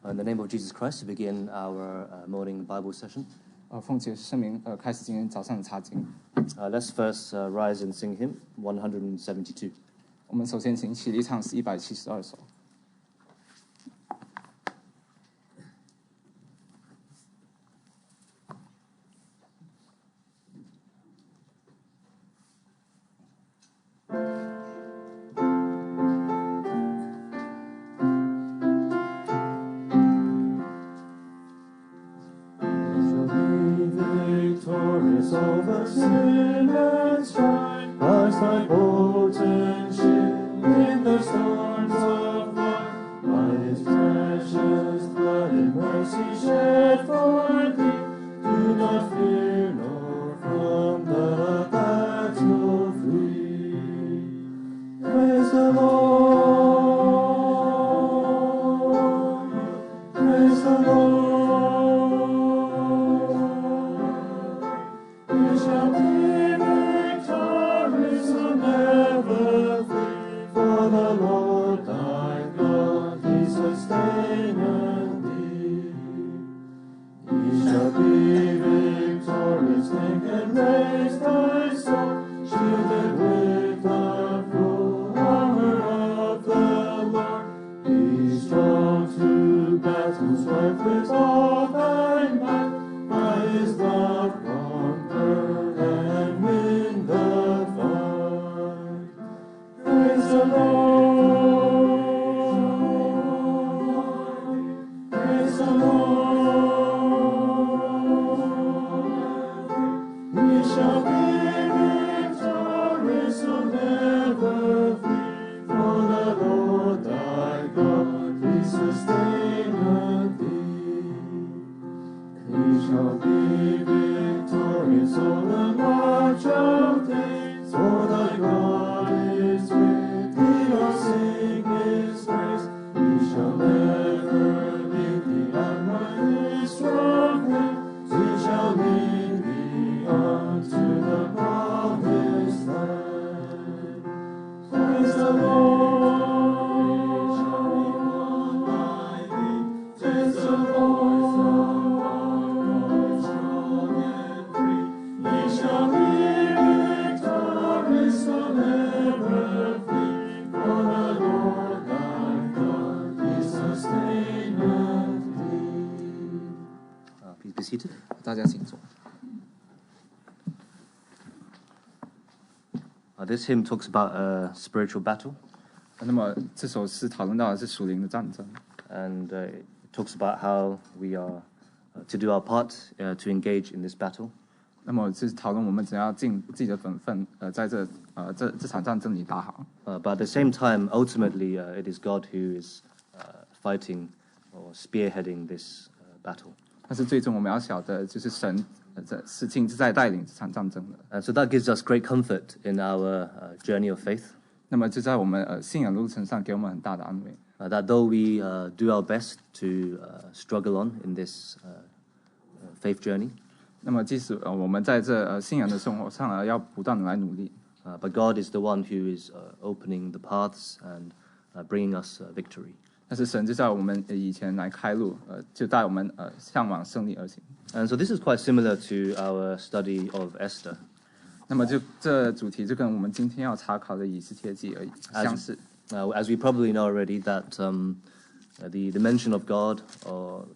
In the name of Jesus Christ, to begin our morning Bible session. 奉主圣名，开始今天早上的查经。Let's first rise and sing hymn 172. 我们首先请起立唱诗172首。Over sin and strife, Christ thy potent shield in the storms of life. By his precious blood and mercy shed for thee, do not fear nor from the battle flee. Praise the Lord, praise the Lord. With all thy might, by his love conquer and win the fight. Praise the Lord, praise the Lord. We shall be victorious, so never flee, for the Lord thy God is sustainer. We shall be victorious on the march of days, for thy God is with thee, or sing his praise. We shall never leave thee, and by his strong hand we shall lead thee unto the promised land. Praise the Lord, shall be won by thee, 'tis the Lord. Please be seated. 大家请坐。This hymn talks about a spiritual battle. 那么这首诗讨论到的是属灵的战争。And it talks about how we are to do our part to engage in this battle. 那么是讨论我们怎样尽自己的本分，在这场战争里打好。But at the same time, ultimately, it is God who is fighting or spearheading this battle. 但是最终我们要晓得，就是神是亲自在带领这场战争的。And so that gives us great comfort in our journey of faith. 那么就在我们信仰路程上给我们很大的安慰。That though we do our best to struggle on in this faith journey. 那么即使我们在这信仰的生活上要不断的来努力。But God is the one who is opening the paths and bringing us victory. 但是神就在我们以前来开路，就带我们向往胜利而行。And so this is quite similar to our study of Esther. 那么这主题就跟我们今天要查考的以斯帖记相似。As we probably know already, that the mention of God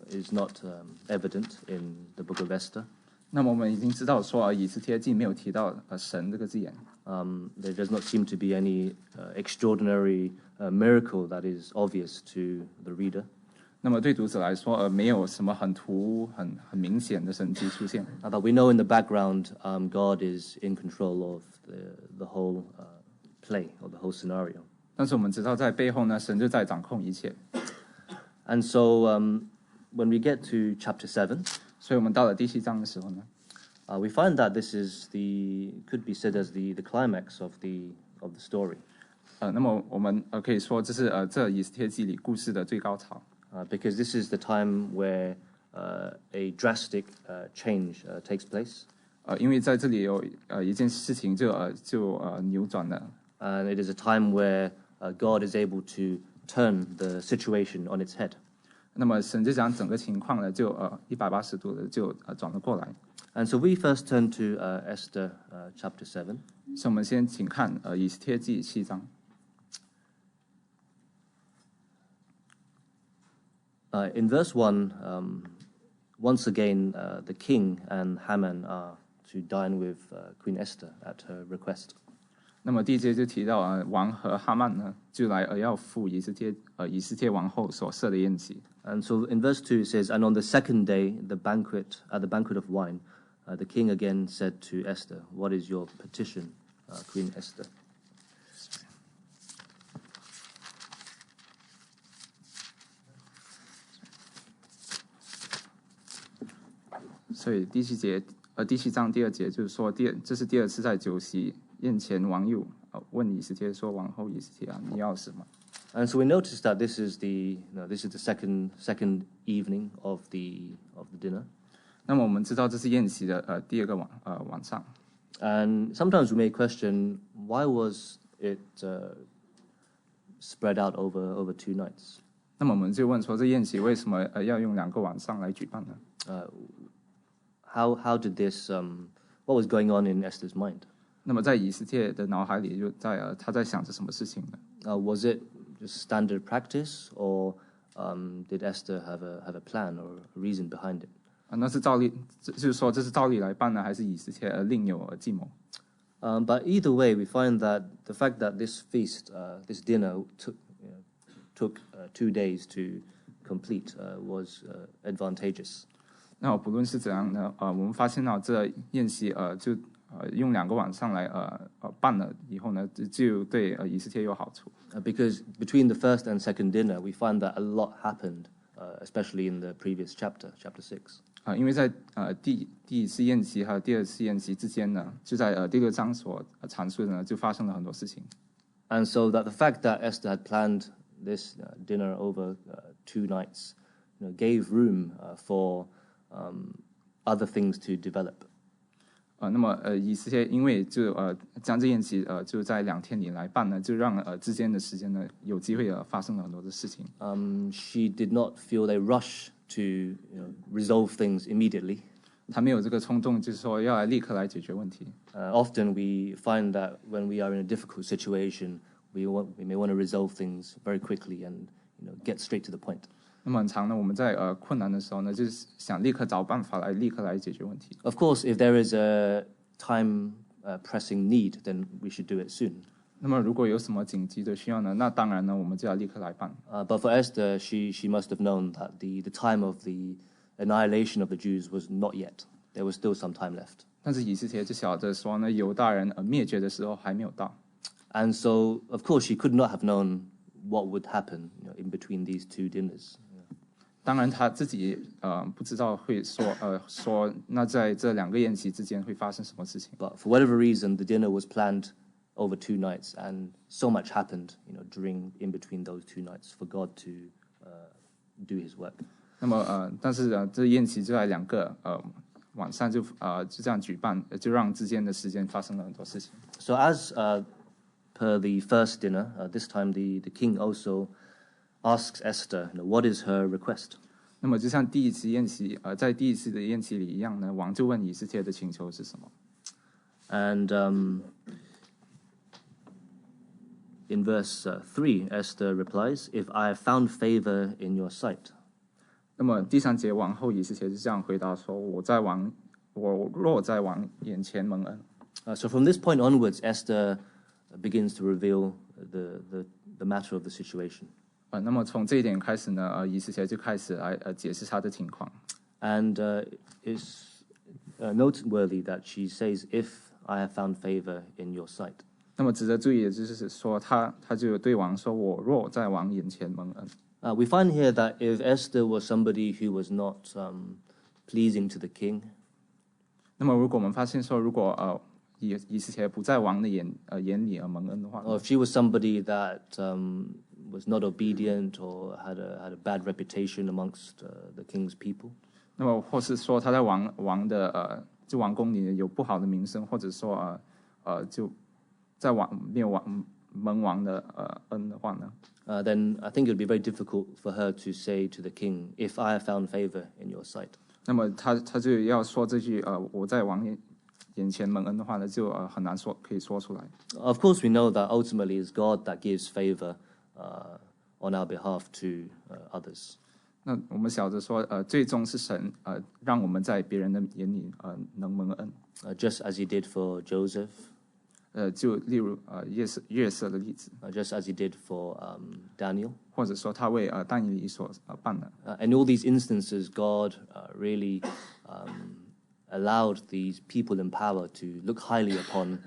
is not evident in the book of Esther. 那么我们已经知道说，以斯帖记没有提到神这个字眼。There does not seem to be any extraordinary miracle that is obvious to the reader. 那么对读者来说，没有什么很突兀、很明显的神迹出现。But we know in the background, God is in control of the whole play or the whole scenario. 但是我们知道，在背后呢，神就在掌控一切。And so when we get to chapter 7, 所以我们到了第7章的时候呢， we find that this is could be said as the climax of the story. 那么我们可以说这是这以斯帖记里故事的最高潮。Because this is the time where a drastic change takes place. 因为在这里有一件事情就扭转了。And it is a time where God is able to turn the situation on its head. 那么神就将整个情况呢，就180度的就转了过来。And so we first turn to Esther chapter 7. 所以我们先请看以斯帖记7章。In verse 1, once again, the king and Haman are to dine with Queen Esther at her request. 那么第1节就提到王和哈曼呢，就来要赴以斯帖王后所设的宴席。And so in verse 2 it says, And on the second day, at the banquet of wine, the king again said to Esther, What is your petition, Queen Esther? 所以第7章第2节就是说，这是第2次在酒席宴前，王又问以斯帖说：“王后以斯帖啊，你要什么？” And so we notice that this is the second evening of the dinner. 那么我们知道这是宴席的第2个晚上。And sometimes we may question, why was it spread out over 2 nights? 那么我们就问说，这宴席为什么要用2个晚上来举办呢？ How did this? What was going on in Esther's mind? 那么在以斯帖的脑海里，他在想着什么事情呢？ Was it just standard practice, or did Esther have a plan or a reason behind it? 那是照例，就是说这是照例来办呢，还是以斯帖另有计谋？ But either way, we find that the fact that this feast, this dinner, took 2 days to complete was advantageous. 那不论是怎样呢，我们发现到这宴席就用2个晚上来办了以后呢，就对以斯帖有好处。Because between the first and second dinner, we find that a lot happened, especially in the previous chapter 6. 因为在第1次宴席和第2次宴席之间呢，就在第6章所阐述的呢，就发生了很多事情。And so that the fact that Esther had planned this dinner over 2 nights, gave room for other things to develop. 那么以斯帖因为就将这宴席就在2天里来办呢，就让之间的时间呢有机会发生了很多的事情。She did not feel a rush to resolve things immediately. 他没有这个冲动，就是说要立刻来解决问题。Often we find that when we are in a difficult situation, we may want to resolve things very quickly and get straight to the point. 那么很长呢，我们在困难的时候呢，就是想立刻找办法来立刻来解决问题。Of course, if there is a time pressing need, then we should do it soon. 那么如果有什么紧急的需要呢，那当然呢，我们就要立刻来办。But for Esther, she must have known that the time of the annihilation of the Jews was not yet. There was still some time left. 但是以斯帖就晓得说呢，犹大人灭绝的时候还没有到。And so, of course, she could not have known what would happen in between these 2 dinners. 当然，他自己不知道会说那在这2个宴席之间会发生什么事情。But for whatever reason, the dinner was planned over 2 nights, and so much happened, during in between those 2 nights for God to do His work. 那么但是这宴席就在2个晚上就这样举办，就让之间的时间发生了很多事情。So as per the first dinner, this time the king also asks Esther, what is her request? 那么就像第1次宴席在第1次的宴席里一样呢，王就问以斯帖的请求是什么。And in verse 3, Esther replies, "If I have found favor in your sight." 那么第3节王后以斯帖是这样回答说：我若在王眼前蒙恩。So from this point onwards, Esther begins to reveal the matter of the situation. 那么从这一点开始呢，以斯帖就开始来解释他的情况。And it's noteworthy that she says, "If I have found favor in your sight." 那么值得注意的就是说，他就对王说：我若在王眼前蒙恩。We find here that if Esther was somebody who was not pleasing to the king, 那么如果我们发现说，如果以斯帖不在王的眼里而蒙恩的话， or if she was somebody that was not obedient or had a bad reputation amongst the king's people, 那么或是说他在王的就王宫里有不好的名声，或者说就在没有蒙王的恩的话呢 then I think it would be very difficult for her to say to the king, "If I have found favor in your sight." 那么他就要说这句我在王眼前蒙恩的话呢，就很难可以说出来。Of course, we know that ultimately it's God that gives favor on our behalf to others. 那我们晓得说最终是神让我们在别人的眼里能蒙恩。Just as he did for Joseph. 就例如约瑟的例子。Just as he did for Daniel. 或者说他为但以理所办的。In all these instances, God really allowed these people in power to look highly upon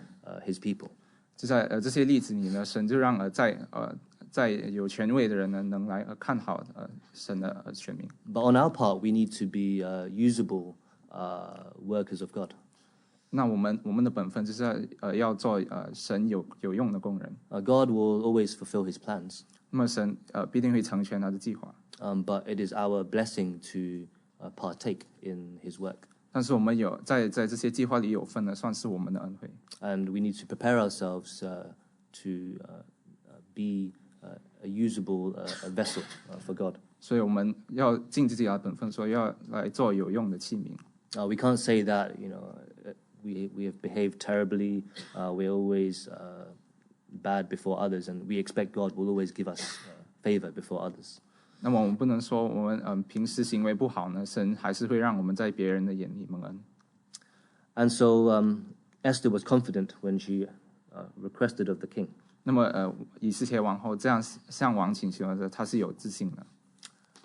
his people. 就在这些例子里呢，神就让在有权位的人呢，能来看好神的选民。But on our part, we need to be usable workers of God. 那我们的本分就是要做神有用的工人。God will always fulfill His plans. 那么神必定会成全他的计划。But it is our blessing to partake in His work. 但是我们有在这些计划里有份呢，算是我们的恩惠。And we need to prepare ourselves to be a usable vessel for God. 所以我们要尽自己的本分，说要来做有用的器皿。We can't say that we have behaved terribly. We're always bad before others, and we expect God will always give us favor before others. 那么我们不能说我们平时行为不好呢，神还是会让我们在别人的眼里蒙恩。And so Esther was confident when she requested of the king. 那么以斯帖王后这样向王请求的，她是有自信的。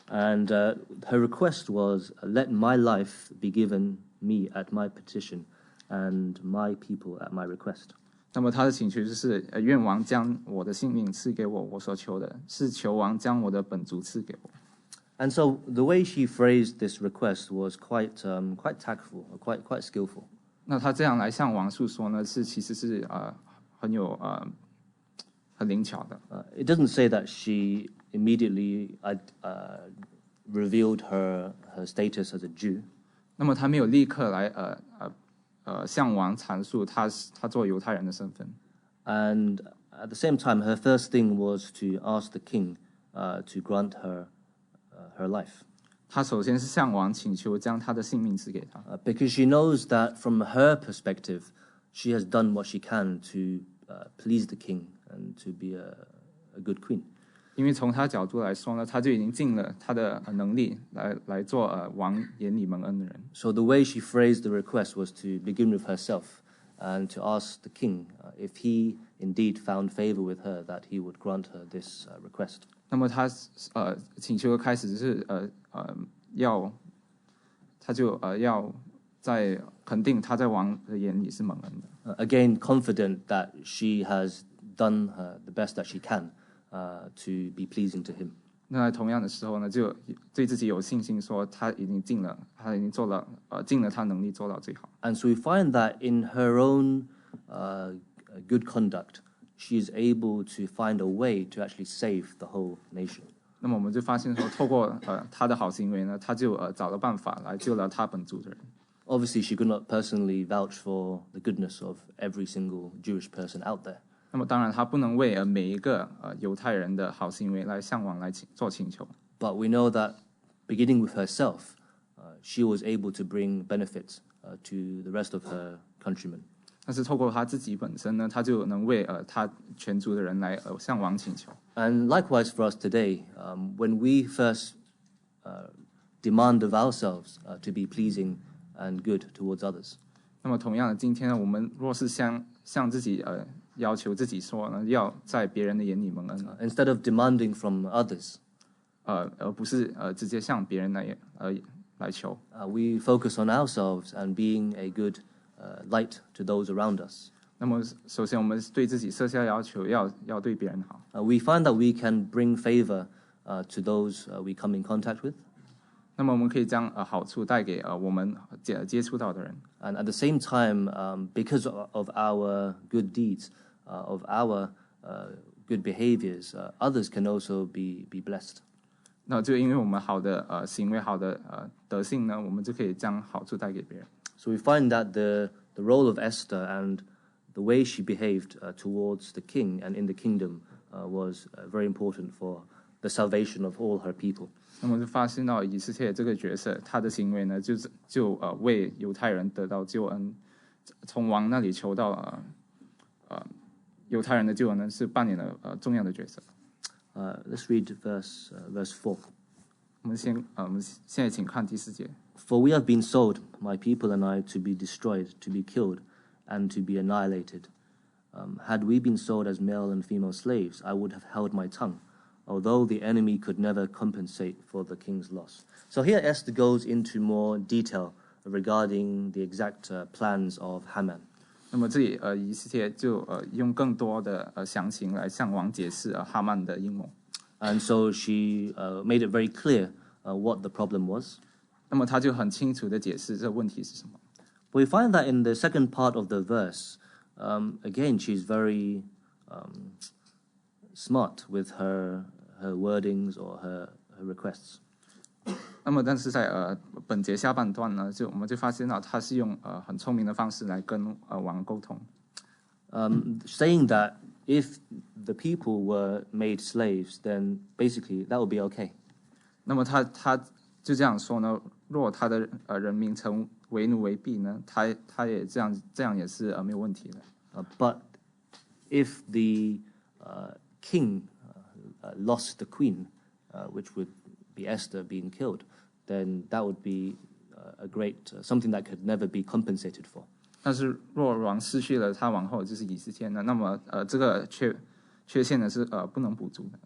And her request was, "Let my life be given me at my petition, and my people at my request." 那么他的请求就是愿王将我的性命赐给我，我所求的是求王将我的本族赐给我。And so the way she phrased this request was quite tactful, quite skillful. 那他这样来向王诉说呢，其实是很灵巧的。It doesn't say that she immediately revealed her status as a Jew. 那么他没有立刻来向王阐述他做犹太人的身份。And at the same time, her first thing was to ask the king to grant her her life. 他首先是向王请求将他的性命赐给他。Because she knows that from her perspective, she has done what she can to please the king and to be a good queen. 因为从他角度来说呢，他就已经尽了他的能力来做王眼里蒙恩的人。So the way she phrased the request was to begin with herself and to ask the king if he indeed found favor with her, that he would grant her this request. 那么他请求的开始是要在肯定他在王的眼里是蒙恩的。Again, confident that she has done the best that she can to be pleasing to him. 那在同样的时候呢，就对自己有信心，说他已经尽了他能力做到最好。And so we find that in her own good conduct, she is able to find a way to actually save the whole nation. 那么我们就发现说，透过他的好行为呢，他就找了办法来救了他本族的人。Obviously, she could not personally vouch for the goodness of every single Jewish person out there. 那么当然，他不能为每一个犹太人的好行为来向王来做请求。But we know that beginning with herself, she was able to bring benefits to the rest of her countrymen. 但是透过他自己本身呢，他就能为他全族的人来向王请求。And likewise for us today, when we first demand of ourselves to be pleasing and good towards others. 那么同样的，今天呢，我们若是向自己要求自己说呢，要在别人的眼里蒙恩， Instead of demanding from others, 而不是直接向别人来求。we focus on ourselves and being a good light to those around us. 那么首先我们对自己设下要求，要对别人好。We find that we can bring favor to those we come in contact with. 那么我们可以将好处带给我们接触到的人。And at the same time, because of our good deeds, of our good behaviors, others can also be blessed. 那就因为我们好的行为、好的德性呢，我们就可以将好处带给别人。So we find that the role of Esther and the way she behaved towards the king and in the kingdom was very important for the salvation of all her people. 那么就发现到以斯帖这个角色，他的行为呢，就为犹太人得到救恩，从王那里求到犹太人的救恩呢，是扮演了重要的角色。Let's read verse 4. 我们现在请看第4节。For we have been sold, my people and I, to be destroyed, to be killed, and to be annihilated. Had we been sold as male and female slaves, I would have held my tongue, although the enemy could never compensate for the king's loss. So here Esther goes into more detail regarding the exact plans of Haman. 那么这里以斯帖就用更多的详情来向王解释哈曼的阴谋。And so she made it very clear what the problem was. 那么他就很清楚的解释这问题是什么。We find that in the second part of the verse, again, she's very smart with her wordings or her requests. 那么，但是在本节下半段呢，我们就发现到他是用很聪明的方式来跟王沟通。Saying that if the people were made slaves, then basically that would be okay. 那么他就这样说呢，若他的人民成为奴为婢呢，他也这样也是没有问题的。But if the king lost the queen, which would be Esther being killed, then that would be a great something that could never be compensated for. 但是若王失去了他王后就是以斯帖呢，那么这个缺陷呢是不能补足的。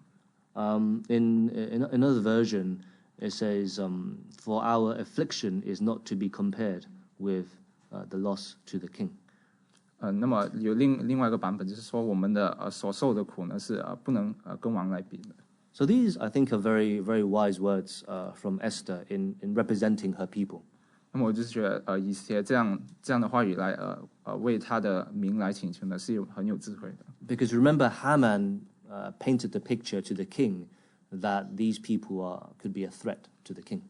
In another version, it says, "For our affliction is not to be compared with the loss to the king." 那么有另外一个版本就是说，我们的所受的苦呢是不能跟王来比的。So these, I think, are very, very wise words from Esther in representing her people. 那么我就是觉得以斯帖这样的话语来为他的民来请求呢，是很有智慧的。Because remember, Haman painted the picture to the king that these people could be a threat to the king.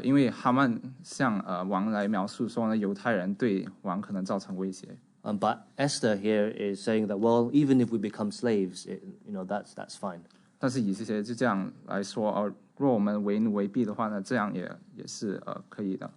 因为哈曼向王来描述说呢，犹太人对王可能造成威胁。But Esther here is saying that, well, even if we become slaves, that's fine. 但是以斯帖就这样来说，若我们为奴为婢的话呢，这样也是可以的。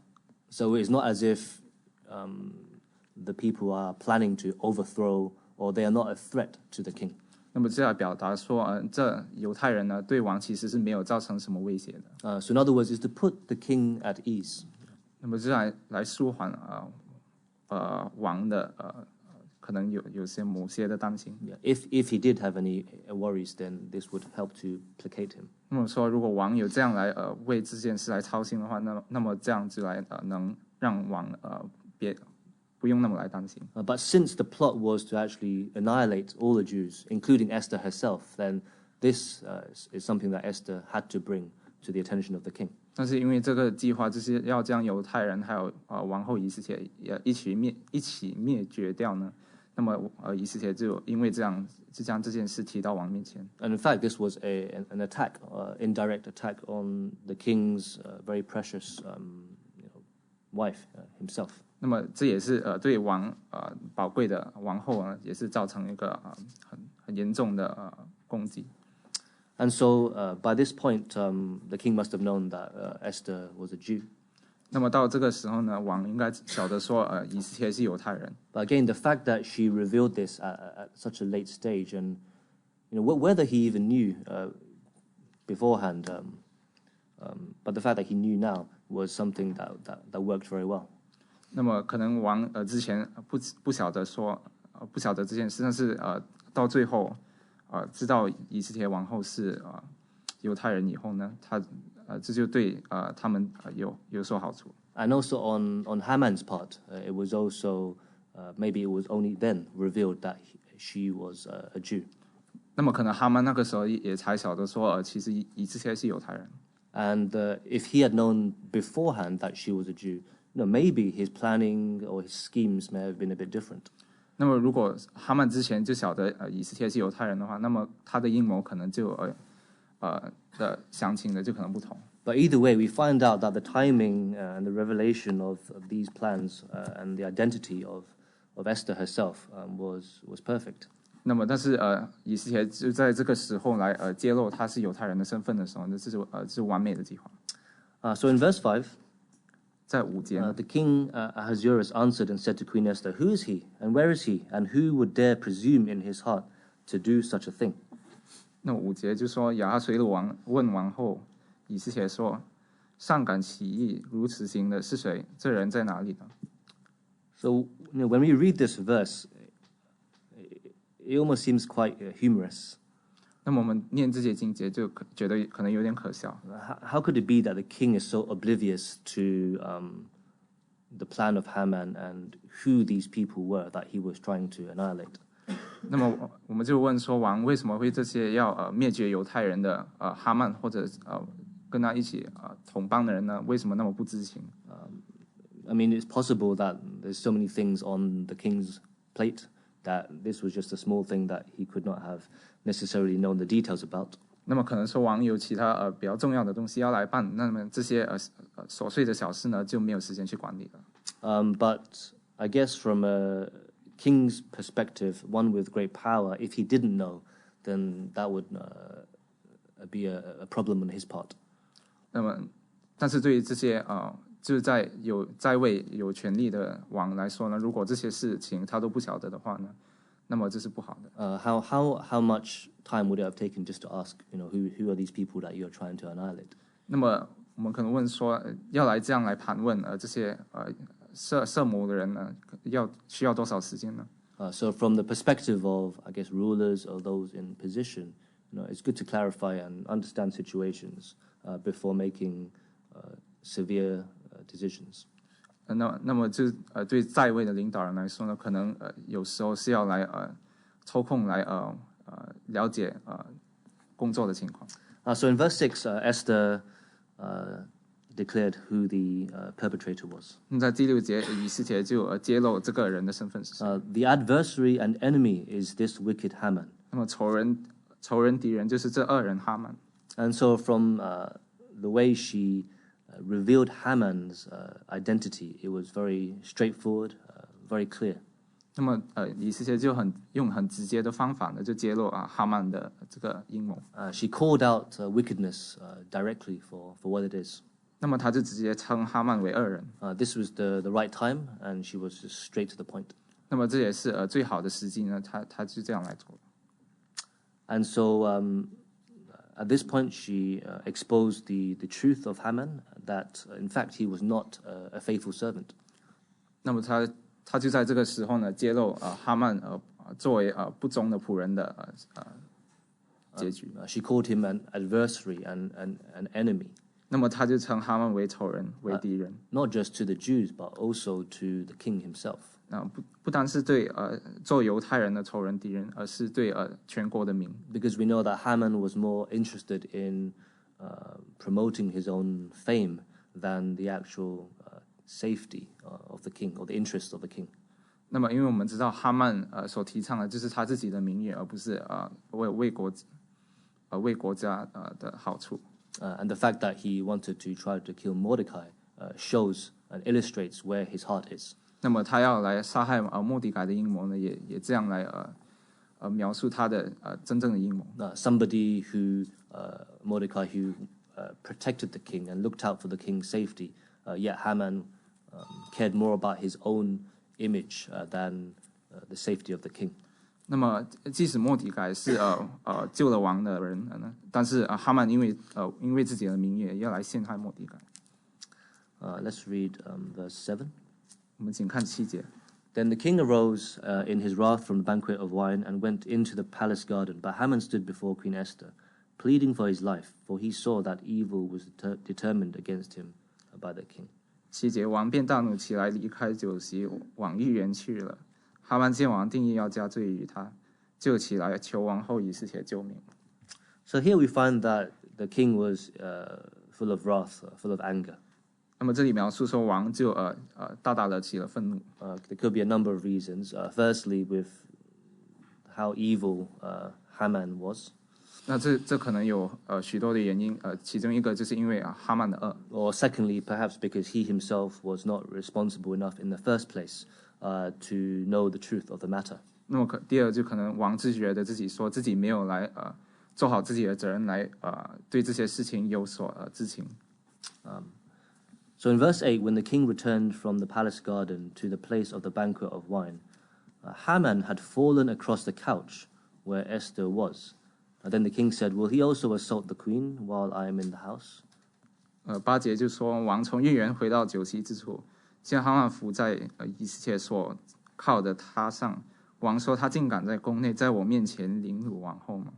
So it's not as if the people are planning to overthrow or they are not a threat to the king. 那么这样表达说，这犹太人呢对王其实是没有造成什么威胁的。So in other words, is to put the king at ease. 那么这样来舒缓王的可能有某些的担心。Yeah. If he did have any worries, then this would help to placate him. 那么说，如果王有这样来为这件事来操心的话，那么这样子来能让王不用那么来担心。But since the plot was to actually annihilate all the Jews, including Esther herself, then this is something that Esther had to bring to the attention of the king. 但是因为这个计划就是要将犹太人还有王后以斯帖一起灭绝掉呢，那么以斯帖就因为这样就将这件事提到王面前。And in fact, this was an attack, indirect attack on the king's very precious wife himself. 那么这也是对王宝贵的王后呢，也是造成一个很严重的攻击。And so by this point, the king must have known that Esther was a Jew. 那么到这个时候呢，王应该晓得说以斯帖是犹太人。But again, the fact that she revealed this at such a late stage, and whether he even knew beforehand, but the fact that he knew now was something that worked very well. 那么可能王之前不晓得这件事，但是到最后知道以斯帖王后是犹太人以后呢，这就对他们有所好处。And also on Haman's part, it was also maybe it was only then revealed that she was a Jew. 那么可能哈曼那个时候也才晓得说其实以斯帖是犹太人。And if he had known beforehand that she was a Jew, maybe his planning or his schemes may have been a bit different. 那么如果哈曼之前就晓得以斯帖是犹太人的话，那么他的阴谋可能就的详情的就可能不同。But either way, we find out that the timing and the revelation of these plans and the identity of Esther herself was perfect. 那么，但是以斯帖就在这个时候来揭露他是犹太人的身份的时候，那这是完美的计划。So in verse 5, 在5节呢， the king Ahasuerus answered and said to Queen Esther, "Who is he, and where is he, and who would dare presume in his heart to do such a thing?" 那5节就说亚哈随鲁王问王后以斯帖说：“上敢起义如此行的是谁？这人在哪里呢？” So when we read this verse, it almost seems quite humorous. 那么我们念这节经节就觉得可能有点可笑。How could it be that the king is so oblivious to the plan of Haman and who these people were that he was trying to annihilate? 那么我们就问说，王为什么会这些要灭绝犹太人的哈曼或者跟他一起同邦的人呢？为什么那么不知情？ I mean, it's possible that there's so many things on the king's plate that this was just a small thing that he could not have necessarily known the details about. 那么可能说王有其他比较重要的东西要来办，那么这些琐碎的小事呢就没有时间去管理了。But I guess from a king's perspective, one with great power, if he didn't know, then that would be a problem on his part. 那么，但是对于这些就是在位有权力的王来说呢，如果这些事情他都不晓得的话呢，那么这是不好的。How much time would it have taken just to ask, who are these people that you're trying to annihilate? 那么我们可能问说，要来这样来盘问这些设谋的人呢，需要多少时间呢？ So from the perspective of, I guess, rulers or those in position, it's good to clarify and understand situations before making severe decisions. 那么就对在位的领导人来说呢，可能有时候是要来抽空来了解工作的情况。So in verse 6, Esther declared who the perpetrator was. 那在第6节，以斯帖就揭露这个人的身份是谁。The adversary and enemy is this wicked Haman. 那么仇人敌人就是这2人哈曼。And so from the way she revealed Haman's identity, it was very straightforward, very clear. 那么以斯帖就用很直接的方法呢，就揭露哈曼的这个阴谋。She called out wickedness directly for what it is. 那么他就直接称哈曼为恶人。This was the right time, and she was just straight to the point. 那么这也是最好的时机呢，他就这样来做。And so at this point, she exposed the truth of Haman, that in fact he was not a faithful servant. 那么他就在这个时候呢，揭露哈曼作为不忠的仆人的结局。She called him an adversary and an enemy. 那么他就称哈曼为仇人，为敌人。Not just to the Jews, but also to the king himself. 不单是对做犹太人的仇人敌人，而是对全国的民。Because we know that Haman was more interested in promoting his own fame than the actual safety of the king or the interests of the king. 那么，因为我们知道哈曼所提倡的就是他自己的名誉，而不是为国家的好处。And the fact that he wanted to try to kill Mordecai shows and illustrates where his heart is. 那么他要来杀害末底改的阴谋呢，也这样来描述他的真正的阴谋。Somebody who Mordecai who protected the king and looked out for the king's safety, yet Haman cared more about his own image than the safety of the king. 那么，即使末底改是救了王的人呢，但是哈曼因为自己的名誉要来陷害末底改。Let's read verse 7. 我们请看7节。Then the king arose in his wrath from the banquet of wine and went into the palace garden. But Haman stood before Queen Esther, pleading for his life, for he saw that evil was determined against him by the king. 7节，王便大怒起来，离开酒席，往御园去了。哈曼见王定义要加罪于他，就起来求王后以斯帖救命。So here we find that the king was full of wrath, full of anger. 那么这里描述说王就大大的起了愤怒。There could be a number of reasons. Firstly, with how evil Haman was. 那这可能有许多的原因，其中一个就是因为哈曼的恶。Or secondly, perhaps because he himself was not responsible enough in the first place to know the truth of the matter. 那么第二就可能王自觉的自己说自己没有来做好自己的责任来对这些事情有所知情。So in verse 8, when the king returned from the palace garden to the place of the banquet of wine, Haman had fallen across the couch where Esther was. Then the king said, Will he also assault the queen while I am in the house? 8节就说王从御园回到酒席之处，见哈曼伏在以斯帖所靠的榻上。王说他竟敢在宫内在我面前凌辱王后吗？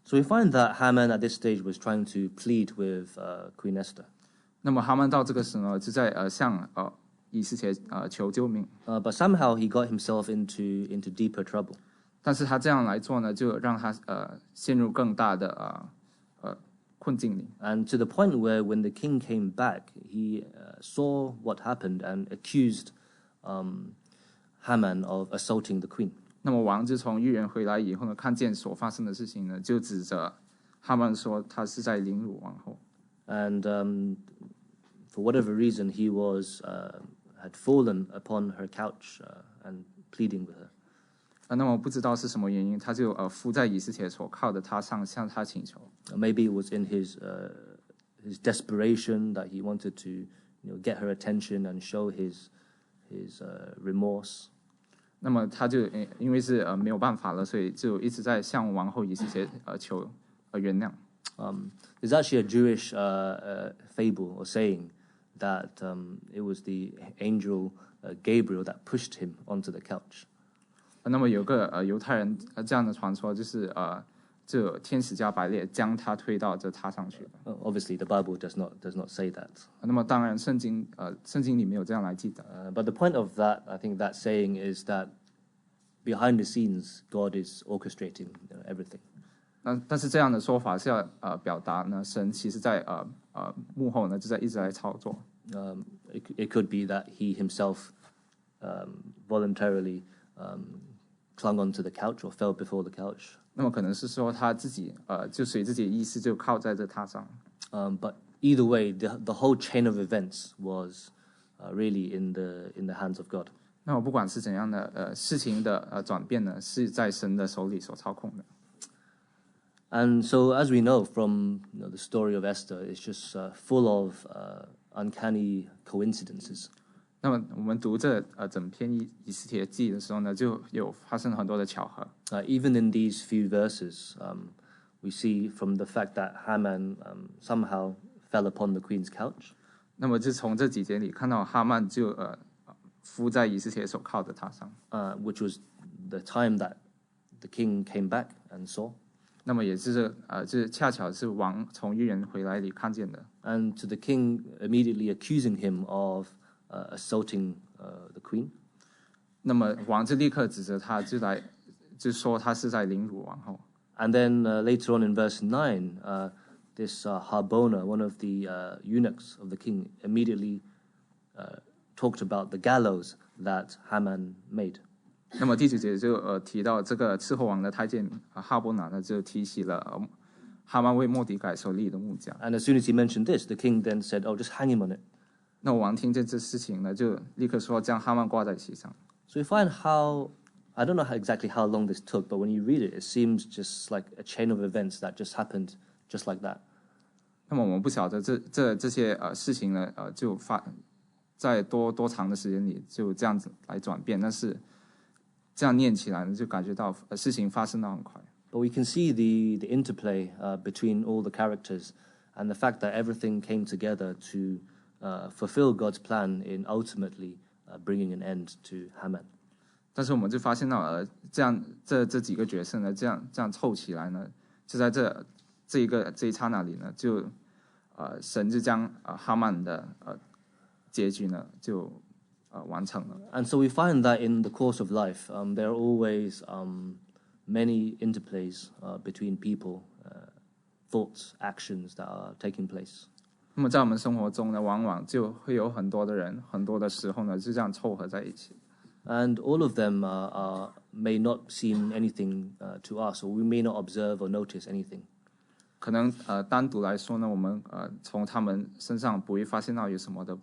So we find that Haman at this stage was trying to plead with Queen Esther. 那么哈曼到这个时候就在向以斯帖求救命。But somehow he got himself into deeper trouble. 但是他这样来做呢，就让他陷入更大的困境里。And to the point where when the king came back, he saw what happened and accused Haman of assaulting the queen. 那么王就从御园回来以后呢，看见所发生的事情呢，就指责哈曼说他是在凌辱王后。And for whatever reason, he had fallen upon her couch and pleading with her. 那么不知道是什么原因，他就伏在以斯帖所靠的榻上向他请求。Maybe it was in his desperation that he wanted to, get her attention and show his remorse. 那么他就因为是没有办法了，所以就一直在向王后以斯帖求原谅。There's actually a Jewish fable or saying that it was the angel Gabriel that pushed him onto the couch. 那么有个犹太人这样的传说，就是这天使加百列将他推到这榻上去了。Obviously, the Bible does not say that. 那么当然，圣经里没有这样来记载。But the point of that, I think, that saying is that behind the scenes, God is orchestrating everything. 但是这样的说法是要表达呢，神其实在幕后呢就在一直在操作。It could be that he himself voluntarily clung onto the couch or fell before the couch. 那么可能是说他自己就随自己的意思就靠在这榻上。But either way, the whole chain of events was really in the hands of God. 那么不管是怎样的事情的转变呢，是在神的手里所操控的。And so, as we know from the story of Esther, it's just full of uncanny coincidences. 那么我们读这整篇以斯帖记的时候呢，就有发生很多的巧合。Even in these few verses, we see from the fact that Haman somehow fell upon the queen's couch. 那么就从这几节里看到哈曼就伏在以斯帖所靠的榻上。Which was the time that the king came back and saw. 那么也是就是恰巧是王从御园回来里看见的。And to the king immediately accusing him of assaulting the queen. 那么王就立刻指责他，就说他是在凌辱王后。And then later on in verse 9, this Harbona, one of the eunuchs of the king, immediately talked about the gallows that Haman made. 那么第9节就提到这个伺候王的太监哈波拿呢，就提起了哈曼为末底改所立的木架。And as soon as he mentioned this, the king then said, "Oh, just hang him on it." 那王听见这事情呢，就立刻说将哈曼挂在旗上。So we find I don't know exactly how long this took, but when you read it, it seems just like a chain of events that just happened just like that. 那么我们不晓得这些事情呢，就在多长的时间里就这样子来转变，但是这样念起来呢，就感觉到事情发生得很快。But we can see the interplay between all the characters and the fact that everything came together to fulfill God's plan in ultimately bringing an end to Haman. 但是我们就发现到这几个角色呢，这样凑起来呢，就在这一刹那里呢，就神就将哈曼的结局呢就完成了。And so we find that in the course of life, there are always many interplays between people, thoughts, actions that are taking place. 那么在我们生活中呢，往往就会有很多的人，很多的时候呢，就这样凑合在一起。And all of them may not seem anything to us, or we may not observe or notice anything. 可能单独来说呢，我们从他们身上不会发现到有什么的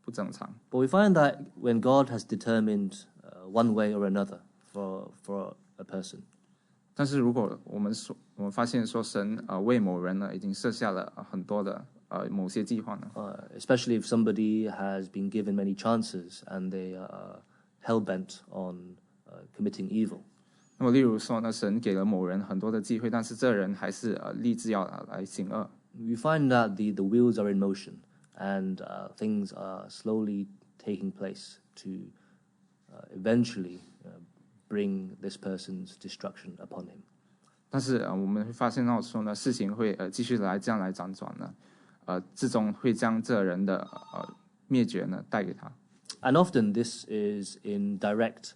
不正常。But we find that when God has determined one way or another for a person. 但是如果我们发现说神为某人呢已经设下了很多的某些计划呢， Especially if somebody has been given many chances and they are hell-bent on committing evil. 那么例如说呢，神给了某人很多的机会，但是这人还是立志要来行恶。We find that the wheels are in motion and things are slowly taking place to eventually bring this person's destruction upon him. 但是我们会发现到说呢，事情会继续这样来辗转呢，最终会将这人的灭绝呢带给他。And often this is in direct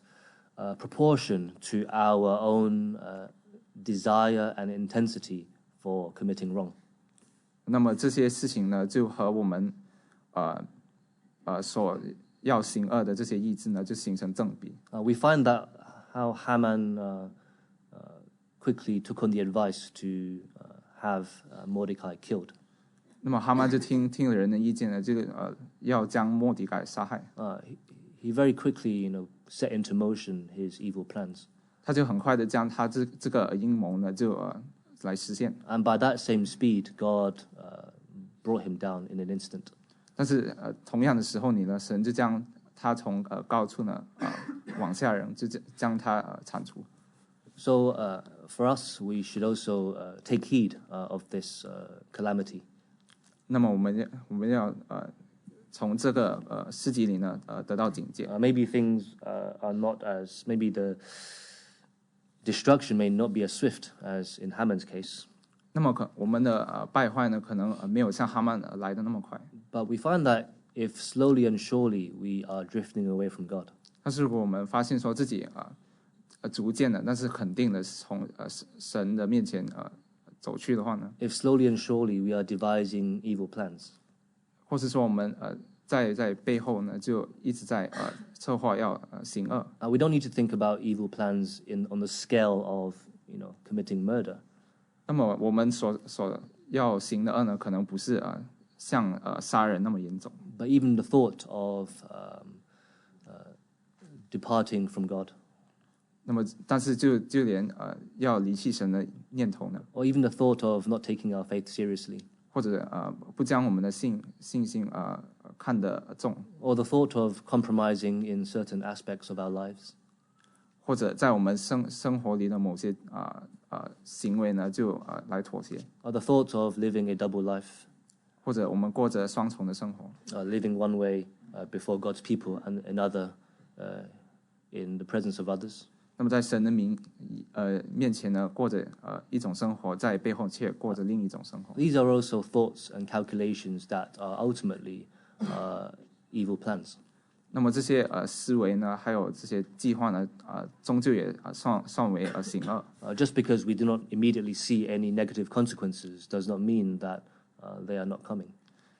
proportion to our own desire and intensity for committing wrong. 那么这些事情呢，就和我们所要行恶的这些意志呢，就形成正比。We find that how Haman quickly took on the advice to have Mordecai killed. 那么哈曼就听了人的意见呢，要将末底改杀害。He very quickly, set into motion his evil plans. 他就很快的将他这个阴谋呢，就来实现。And by that same speed, God brought him down in an instant. 但是同样的时候，神就将他从高处呢往下扔，就将他铲除。So for us, we should also take heed of this calamity. 那么我们要从这个事迹里呢得到警戒。Maybe things are not as maybe the destruction may not be as swift as in Haman's case. 那么我们的败坏呢，可能没有像哈曼来的那么快。But we find that if slowly and surely we are drifting away from God. 但是如果我们发现说自己逐渐的，但是肯定的从神的面前走去的话呢 If slowly and surely we are devising evil plans. 或是说我们在背后呢就一直在策划要行恶。We don't need to think about evil plans on the scale of committing murder. 那么我们所要行的恶呢，可能不是像杀人那么严重。But even the thought of departing from God. 那么，但是就连要离弃神的念头呢， Or even the thought of not taking our faith seriously. 或者不将我们的信心看得重， Or the thought of compromising in certain aspects of our lives. 或者在我们生活里的某些行为呢，就来妥协， Or the thought of living a double life. 或者我们过着双重的生活， Living one way before God's people and another in the presence of others. 那么在神的面前呢，过着一种生活，在背后却过着另一种生活。 These are also thoughts and calculations that are ultimately evil plans. 那么这些思维呢，还有这些计划呢，终究也算为行恶。Just because we do not immediately see any negative consequences does not mean that they are not coming.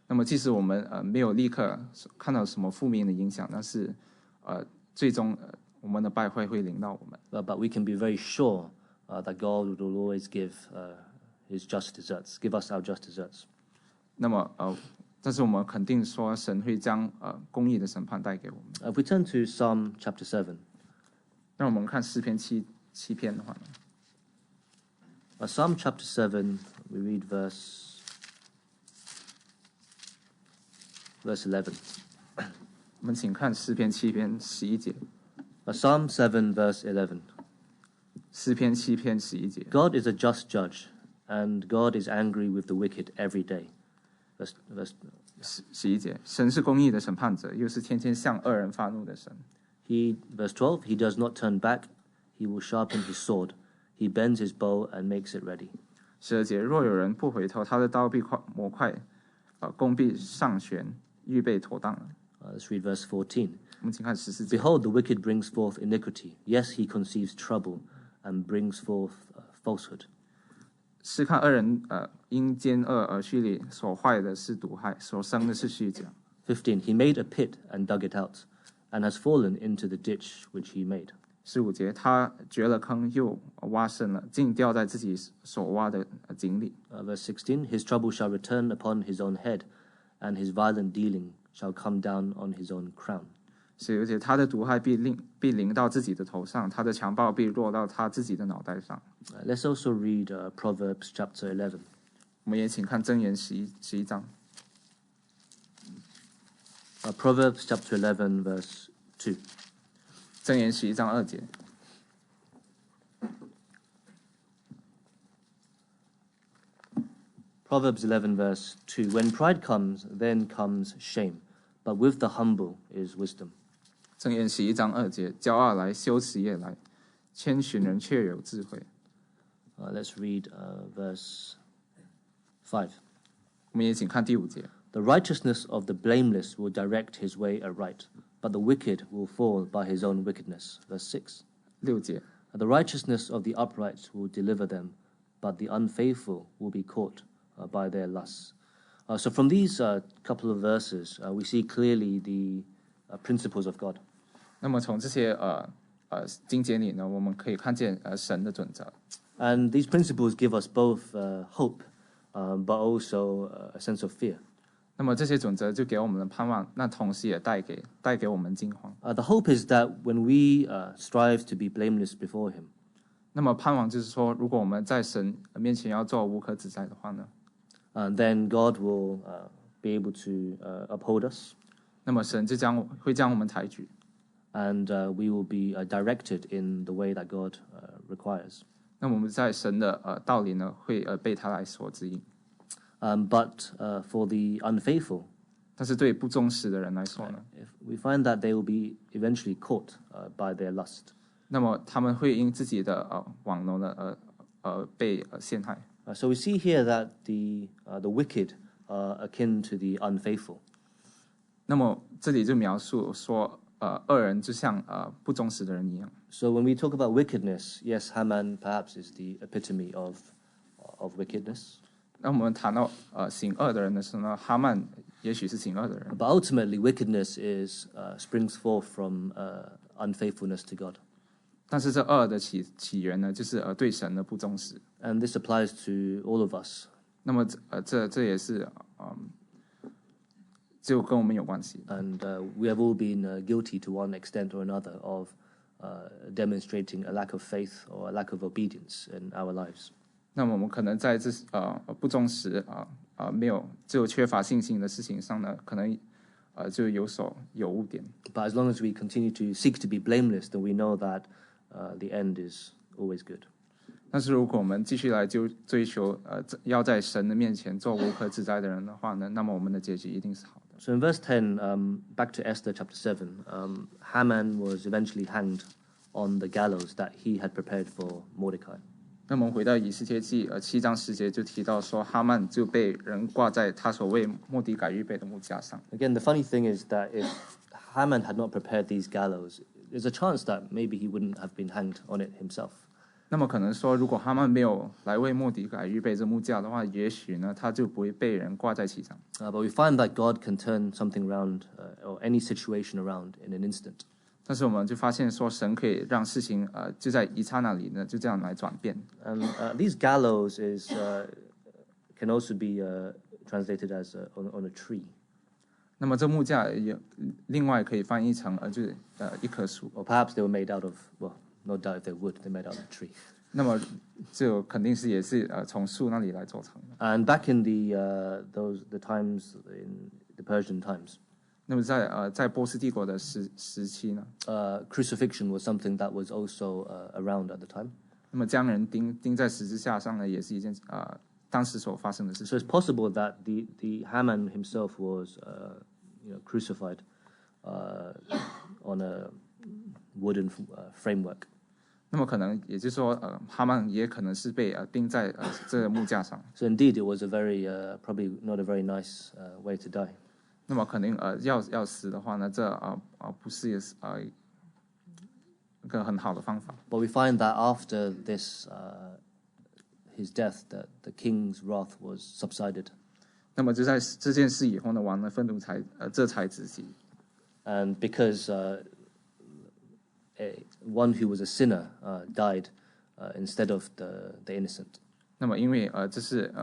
那么即使我们没有立刻看到什么负面的影响，但是最终我们的败坏会临到我们。But we can be very sure that God will always give His just deserts, give us our just deserts. 那么但是我们肯定说，神会将公义的审判带给我们。If we turn to Psalm chapter 7. 让我们看诗篇七篇的话呢， Psalm chapter 7, we read verse 11. 我们请看诗篇7篇11节。Psalm 7, verse 11. 诗篇7篇11节。 God is a just judge, and God is angry with the wicked every day. Verse 11节，神是公义的审判者，又是天天向恶人发怒的神。Verse 12, he does not turn back, he will sharpen his sword, he bends his bow and makes it ready. 12节，若有人不回头，他的刀必磨快，弓必上弦，预备妥当了。Let's read verse 14. 我们请看14节。 Behold, the wicked brings forth iniquity. Yes, he conceives trouble and brings forth falsehood. 是看恶人因奸恶而蓄力，所坏的是毒害，所生的是虚假。15, he made a pit and dug it out, and has fallen into the ditch which he made. 15节，他掘了坑，又挖深了，竟掉在自己所挖的井里。Verse 16, his trouble shall return upon his own head, and his violent dealing shall come down on his own crown. 16节，他的毒害必临到自己的头上，他的强暴必落到他自己的脑袋上。Let's also read Proverbs chapter 11. 我们也请看箴言11章。Proverbs chapter 11, verse 2. 箴言11章2节。Proverbs 11, verse 2. When pride comes, then comes shame, but with the humble is wisdom. 箴言11章2节，骄傲来，羞耻也来，谦逊人却有智慧。Let's read verse 5. 我们也请看第5节。The righteousness of the blameless will direct his way aright, but the wicked will fall by his own wickedness. Verse 6. 6节， The righteousness of the upright will deliver them, but the unfaithful will be caught by their lusts. So from these couple of verses, we see clearly the principles of God. 那么从这些经节里呢，我们可以看见神的准则。And these principles give us both hope, but also a sense of fear. 那么这些准则就给我们的盼望，那同时也带给我们惊慌。The hope is that when we strive to be blameless before Him, 那么盼望就是说，如果我们在神面前要做无可指摘的话呢， then God will be able to uphold us, 那么神就会将我们抬举， and we will be directed in the way that God requires. 那么我们在神的道理呢，会被他来所指引。But for the unfaithful, 但是对不忠实的人来说呢， if we find that they will be eventually caught by their lust. 那么他们会因自己的网络呢被陷害。So we see here that the wicked are akin to the unfaithful. 那么这里就描述说，恶人就像不忠实的人一样。So when we talk about wickedness, yes, Haman perhaps is the epitome of wickedness. 那我们谈到行恶的人的时候呢，哈曼也许是行恶的人， But ultimately, wickedness springs forth from unfaithfulness to God. 但是这恶的起源呢，就是对神的不忠实。 And this applies to all of us. 那么这也是就跟我们有关系。 And we have all been guilty to one extent or another of demonstrating a lack of faith or a lack of obedience in our lives. 那么我们可能在这不忠实没有就缺乏信心的事情上呢，可能就有误点。 But as long as we continue to seek to be blameless, then we know that the end is always good. 但是如果我们继续来追求要在神的面前做无可指摘的人的话呢，那么我们的结局一定是好的。 So in verse 10, back to Esther chapter 7, Haman was eventually hanged on the gallows that he had prepared for Mordecai. 那么回到以斯帖记7章10节就提到说，哈曼就被人挂在他所为末底改预备的木架上。 Again, the funny thing is that if Haman had not prepared these gallows, there's a chance that maybe he wouldn't have been hanged on it himself. 那么可能说，如果哈曼没有来为末底改预备这木架的话，也许呢他就不会被人挂在其上。 But we find that God can turn something around or any situation around in an instant. 但是我们就发现说，神可以让事情就在一刹那里呢，就这样来转变。And these gallows can also be translated as on a tree. 那么这木架也另外可以翻译成就是一棵树， Or perhaps they were made out of, well, no doubt if they would, they're made out of a tree. 那么就肯定是也是从树那里来做成的。 And back in the times, in the Persian times, 那么在波斯帝国的时期呢， crucifixion was something that was also around at the time. 那么将人钉在十字架上呢，也是一件当时所发生的事 So 情。 it's possible that the Haman himself was crucified on a wooden framework. 那么可能也就是说，哈曼也可能是被钉在这个木架上。 So indeed, it was a very probably not a very nice way to die. 那么可能要死的话呢，这不是一个很好的方法。 But we find that after this his death, that the king's wrath was subsided. 那么就在这件事以后呢，王的愤怒这才止息。 And because one who was a sinner died instead of the innocent. 那么因为这是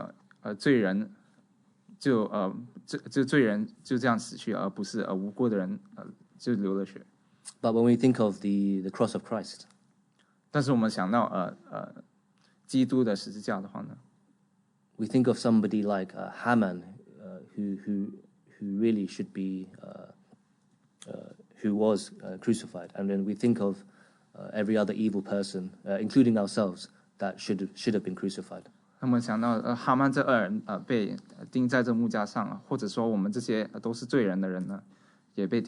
罪人罪人就这样死去，而不是无辜的人就流了血。But when we think of the cross of Christ, 但是我们想到基督的十字架的话呢， we think of somebody like Haman, who really should be, who was crucified, and then we think of every other evil person, including ourselves, that should have been crucified. 那么想到哈曼这二人被钉在这木架上，或者说我们这些都是罪人的人呢，也被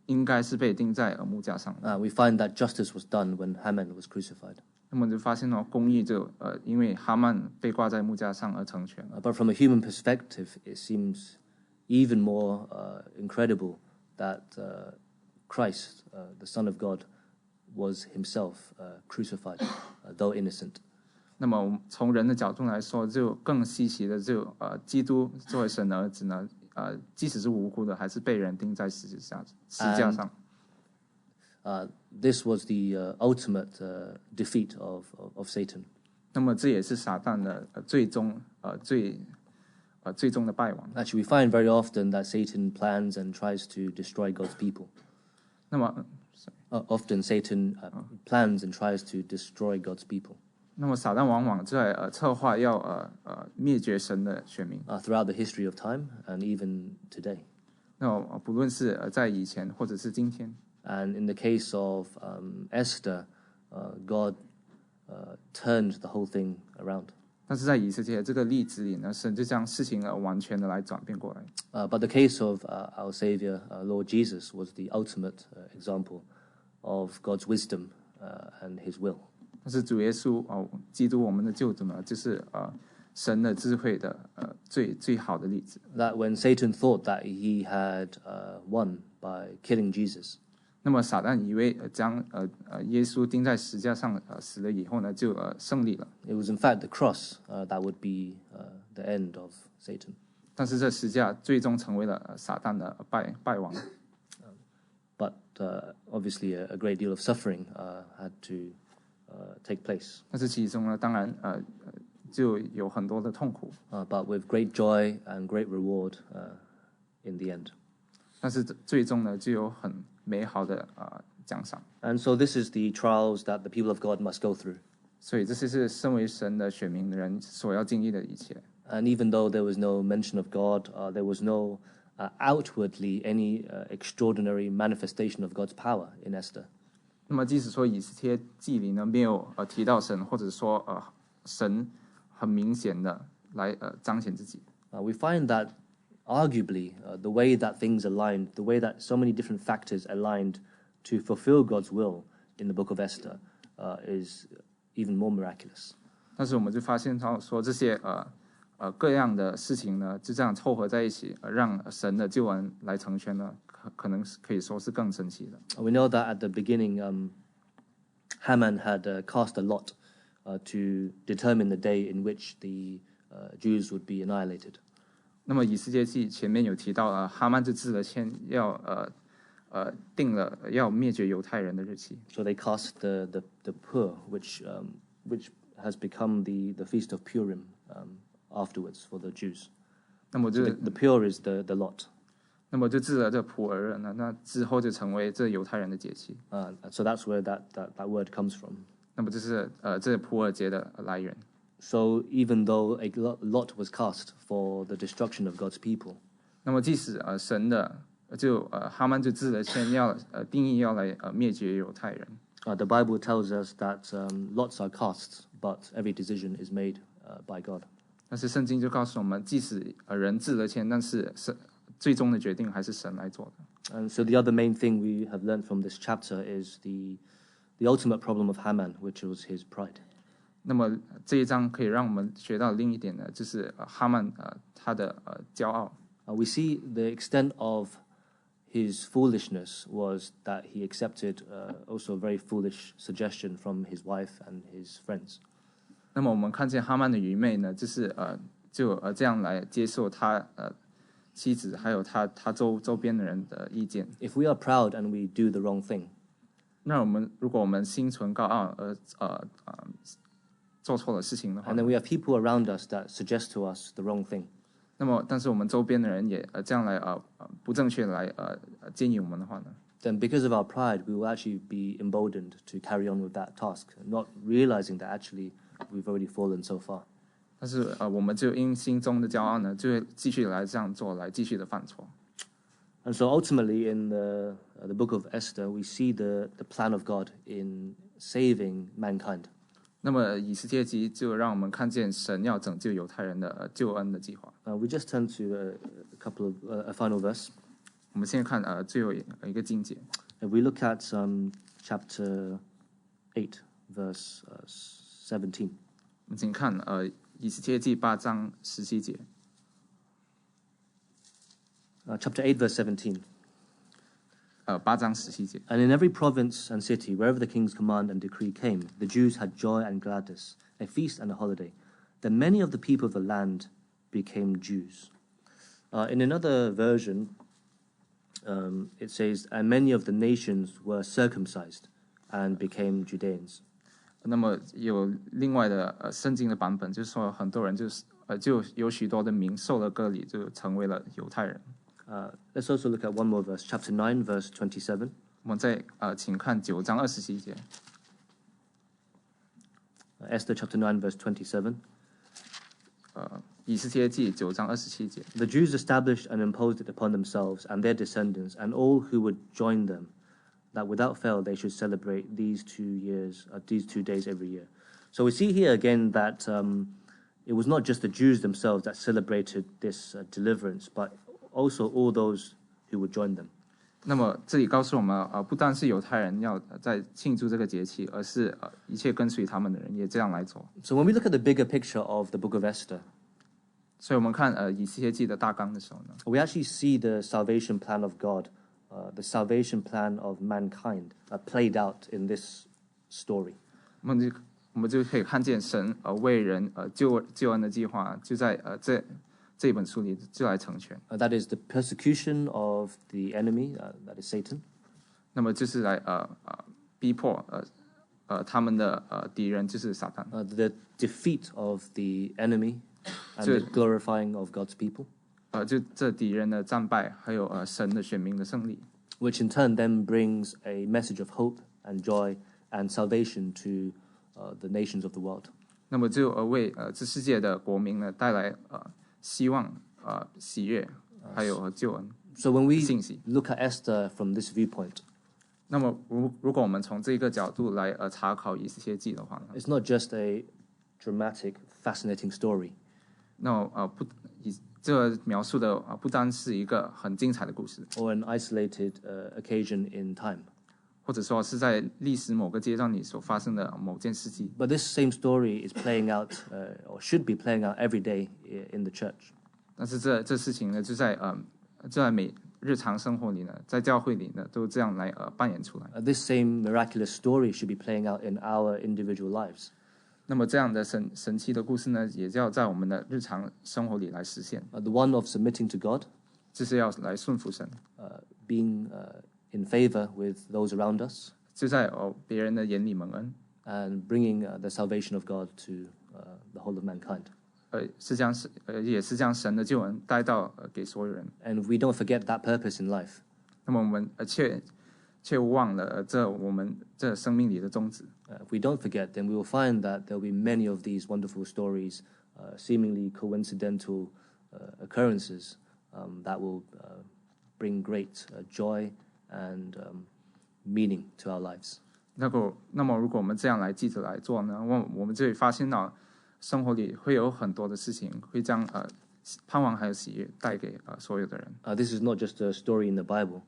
应该是被钉在木架上的。We find that justice was done when Haman was crucified. 那么就发现公义就因为哈曼被挂在木架上而成全了。 But from a human perspective, it seems even more incredible that Christ, the Son of God, was himself crucified, though innocent. 那么从人的角度来说，就更稀奇的基督作为神的儿子呢，即使是无辜的，还是被人钉在十字架上。This was the ultimate defeat of Satan. 那么这也是撒旦的最终的败亡。 Actually, we find very often that Satan plans and tries to destroy God's people. 那么 Often Satan plans and tries to destroy God's people. 那么撒旦往往在策划要灭绝神的选民。 Throughout the history of time and even today. 那么不论是在以前或者是今天。 And in the case of Esther, God turned the whole thing around. 但是在以斯帖这个例子里呢，神就将事情完全的来转变过来。But the case of our Savior, Lord Jesus, was the ultimate example of God's wisdom and His will. 但是主耶稣基督我们的救主呢，就是神的智慧的最好的例子。 That when Satan thought that he had won by killing Jesus, 那么撒旦以为将耶稣钉在十字架上死了以后呢，就胜利了。 it was in fact the cross that would be the end of Satan. 但是这十字架最终成为了撒旦的败亡。 But obviously a great deal of suffering had to take place. 但是其中呢，当然就有很多的痛苦。 But with great joy and great reward in the end. 但是最终呢，就有很美好的奖赏。 And so this is the trials that the people of God must go through. 所以这是身为神的选民的人所要经历的一切。 And even though there was no mention of God, there was no outwardly any extraordinary manifestation of God's power in Esther. 那么即使说以斯帖记里呢没有提到神，或者说神很明显的来彰显自己。 We find that arguably the way that things aligned, the way that so many different factors aligned to fulfill God's will in the book of Esther is even more miraculous. 但是我们就发现到说这些各样的事情呢，就这样凑合在一起，让神的救恩来成全呢，可能可以说是更神奇的。 We know that at the beginning, Haman had cast a lot to determine the day in which the Jews would be annihilated. 那么以斯帖记前面有提到哈曼就制了签，要定了要灭绝犹太人的日期。 So they cast the Pur, which has become the feast of Purim afterwards for the Jews. 那么 So the Pur is the lot. 那么就制了这普尔日呢，那之后就成为这犹太人的节期。 So that's where that word comes from. 那么这是这普尔节的来源。 So even though a lot was cast for the destruction of God's people, 那么即使神的哈曼就制了签，要定义要来灭绝犹太人。 the Bible tells us that lots are cast, but every decision is made by God. 但是圣经就告诉我们，即使人制了签，但是最终的决定还是神来做的。 And so the other main thing we have learned from this chapter is the ultimate problem of Haman, which was his pride. 那么这一章可以让我们学到另一点呢，就是哈曼他的骄傲。 We see the extent of his foolishness was that he accepted also a very foolish suggestion from his wife and his friends. 那么我们看见哈曼的愚昧呢，就是这样来接受他妻子还有他周边的人的意见。 If we are proud and we do the wrong thing, 那如果我们心存高傲而做错了事情的话 and then we have people around us that suggest to us the wrong thing, 那么，但是我们周边的人也这样来不正确来建议我们的话呢， then because of our pride, we will actually be emboldened to carry on with that task, not realizing that actually we've already fallen so far. 但是我们就因心中的骄傲呢，就会继续来这样做，来继续的犯错。 And so ultimately in the book of Esther, we see the plan of God in saving mankind. 那么以斯帖记就让我们看见神要拯救犹太人的救恩的计划。 We just turn to a couple of a final verse. 我们现在看最后一个经节， If we look at chapter 8, verse 17. 我们请看以斯帖记8章17节。 Chapter 8, verse 17. 8章17节。 And in every province and city, wherever the king's command and decree came, the Jews had joy and gladness, a feast and a holiday. Then many of the people of the land became Jews. In another version, it says, and many of the nations were circumcised and became Judeans. 那么有另外的圣经的版本，就是说很多人就有许多的民受了割礼，就成为了犹太人。 Let's also look at one more verse, chapter 9, verse 27. 我们再请看9章27节。 Esther chapter 9, verse 27. 以斯帖记9章27节。 The Jews established and imposed it upon themselves and their descendants and all who would join them, that without fail they should celebrate these 2 days every year. So we see here again that it was not just the Jews themselves that celebrated this deliverance, but also all those who would join them. 那么这里告诉我们不单是犹太人要在庆祝这个节气，而是一切跟随他们的人也这样来做。 So when we look at the bigger picture of the book of Esther, 所以我们看以斯帖记的大纲的时候呢， we actually see the salvation plan of God, the salvation plan of mankind played out in this story. 我们就可以看见神为人救恩的计划，就在这本书里就来成全。 That is the persecution of the enemy, that is Satan. 那么就是来逼迫他们的敌人就是撒旦， The defeat of the enemy and the glorifying of God's people, 就这敌人的战败，还有神的选民的胜利， which in turn then brings a message of hope and joy and salvation to the nations of the world. 那么就为这世界的国民呢带来希望、喜悦，还有救恩。 So when we 信息。 look at Esther from this viewpoint, 那么如果我们从这个角度来查考以斯帖记的话呢， it's not just a dramatic, fascinating story. 那这描述的不单是一个很精彩的故事， Or an isolated occasion in time. 或者说是在历史某个阶段里所发生的某件事迹。 But this same story is playing out, or should be playing out every day in the church. 但是这事情呢，就在每日常生活里呢，在教会里呢，都这样来扮演出来。 This same miraculous story should be playing out in our individual lives. 那么这样的神奇的故事呢，也要在我们的日常生活里来实现。 The one of submitting to God, 就是要来顺服神， being in favor with those around us, 就在别人的眼里蒙恩， and bringing the salvation of God to the whole of mankind. 也是将神的救恩带到给所有人。 And we don't forget that purpose in life. 那么我们却忘了我们这生命里的宗旨。 If we don't forget, then we will find that there will be many of these wonderful stories, seemingly coincidental occurrences that will bring great joy and meaning to our lives. 那么如果我们这样来记着来做呢，我们就会发现到生活里会有很多的事情会将盼望还有喜悦带给所有的人。This is not just a story in the Bible.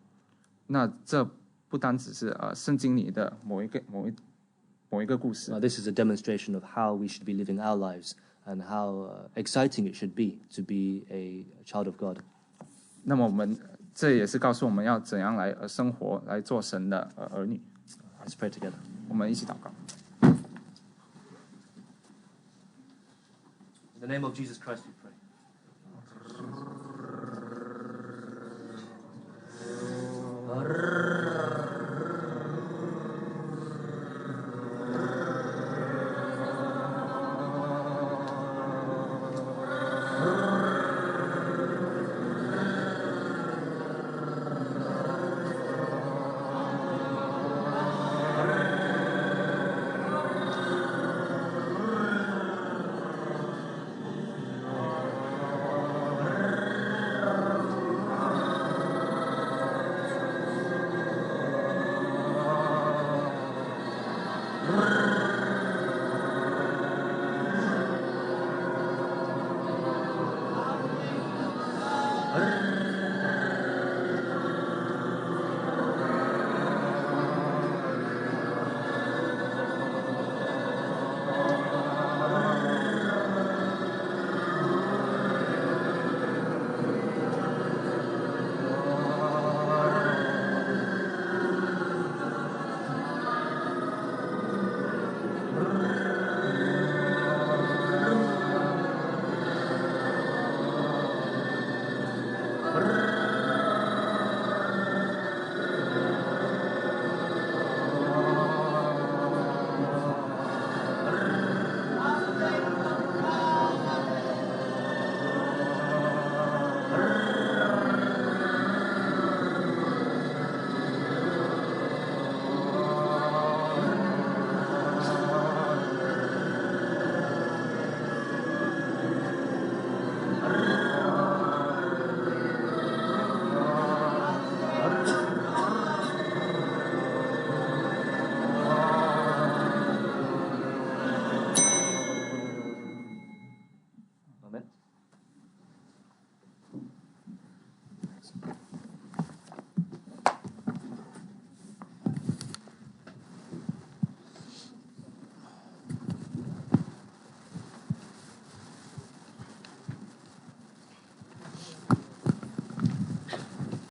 那这不单只是圣经里的某一个故事。 This is a demonstration of how we should be living our lives and how exciting it should be to be a child of God. 那么这也是告诉我们要怎样来生活，来做神的儿女。 Let's pray together. 我们一起祷告。 In the name of Jesus Christ we pray.